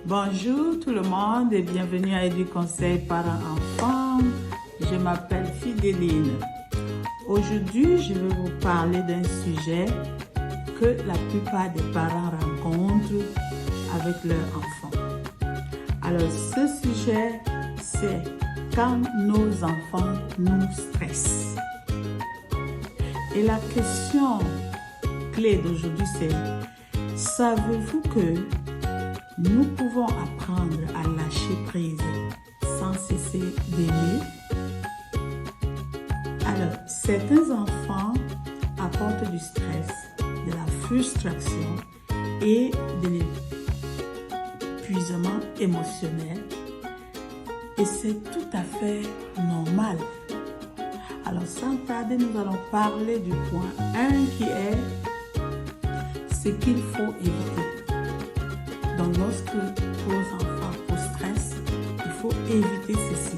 Bonjour tout le monde et bienvenue à EduConseil Parents-Enfants. Je m'appelle Fidéline. Aujourd'hui, je vais vous parler d'un sujet que la plupart des parents rencontrent avec leurs enfants. Alors, ce sujet, c'est quand nos enfants nous stressent. Et la question clé d'aujourd'hui, c'est: savez-vous que nous pouvons apprendre à lâcher prise sans cesser d'aimer? Alors, certains enfants apportent du stress, de la frustration et de l'épuisement émotionnel. Et c'est tout à fait normal. Alors, sans tarder, nous allons parler du point 1 qui est ce qu'il faut éviter. Donc, lorsque vos enfants vous stressent, il faut éviter ceci.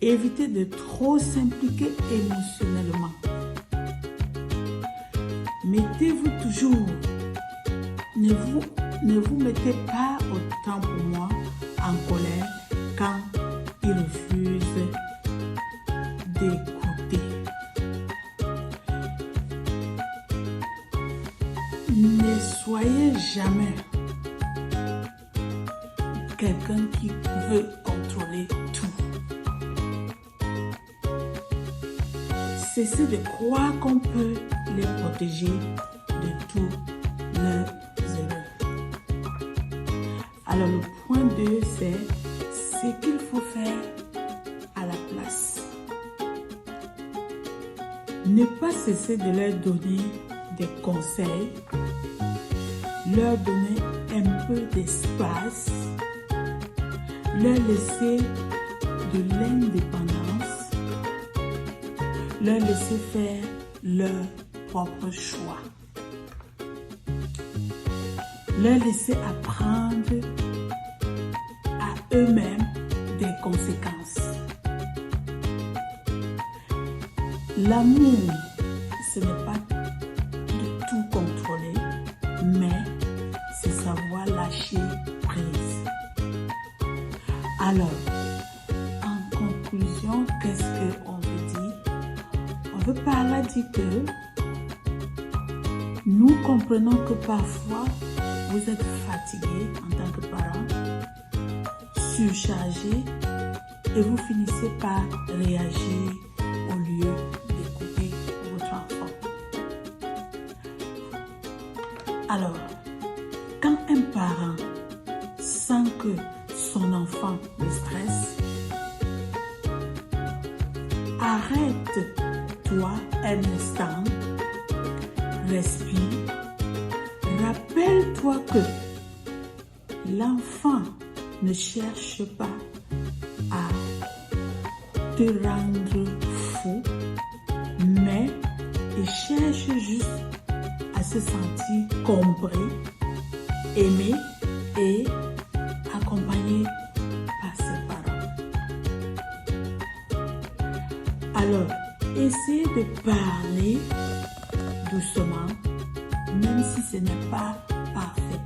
Évitez de trop s'impliquer émotionnellement. Mettez-vous toujours. Ne vous mettez pas autant pour moi en colère quand ils refusent d'écouter. Ne soyez jamais quelqu'un qui veut contrôler tout. Cessez de croire qu'on peut les protéger de toutes leurs erreurs. Alors le point 2, c'est ce qu'il faut faire à la place. Ne pas cesser de leur donner des conseils, leur donner un peu d'espace, leur laisser de l'indépendance, leur laisser faire leur propre choix, leur laisser apprendre à eux-mêmes des conséquences. L'amour, ce n'est pas de tout contrôler, mais c'est savoir lâcher prise. Alors, en conclusion, qu'est-ce qu'on veut dire? On veut par là dire que nous comprenons que parfois vous êtes fatigué en tant que parent, surchargé, et vous finissez par réagir au lieu d'écouter votre enfant. Alors, quand un parent sent que son enfant le stresse, arrête-toi un instant, respire, rappelle-toi que l'enfant ne cherche pas à te rendre fou, mais il cherche juste à se sentir compris, aimé et accompagné par ses parents. Alors, essayez de parler doucement, même si ce n'est pas parfait.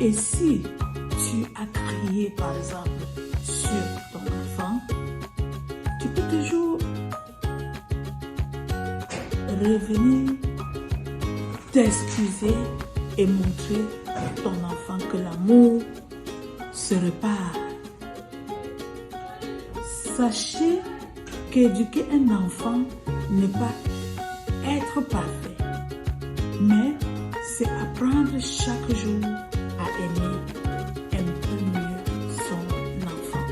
Et si tu as crié, par exemple, sur ton enfant, tu peux toujours revenir t'excuser et montrer à ton enfant que l'amour se répare. Sachez qu'éduquer un enfant n'est pas être parfait, mais c'est apprendre chaque jour à aimer un peu mieux son enfant.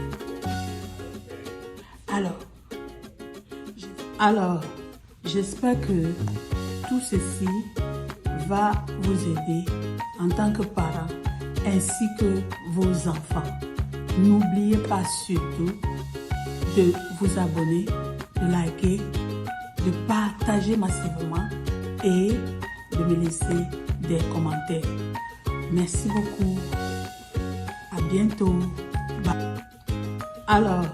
Alors, j'espère que tout ceci va vous aider en tant que parent ainsi que vos enfants. N'oubliez pas surtout de vous abonner, de liker, de partager massivement et de me laisser des commentaires. Merci beaucoup. À bientôt. Bye. Alors,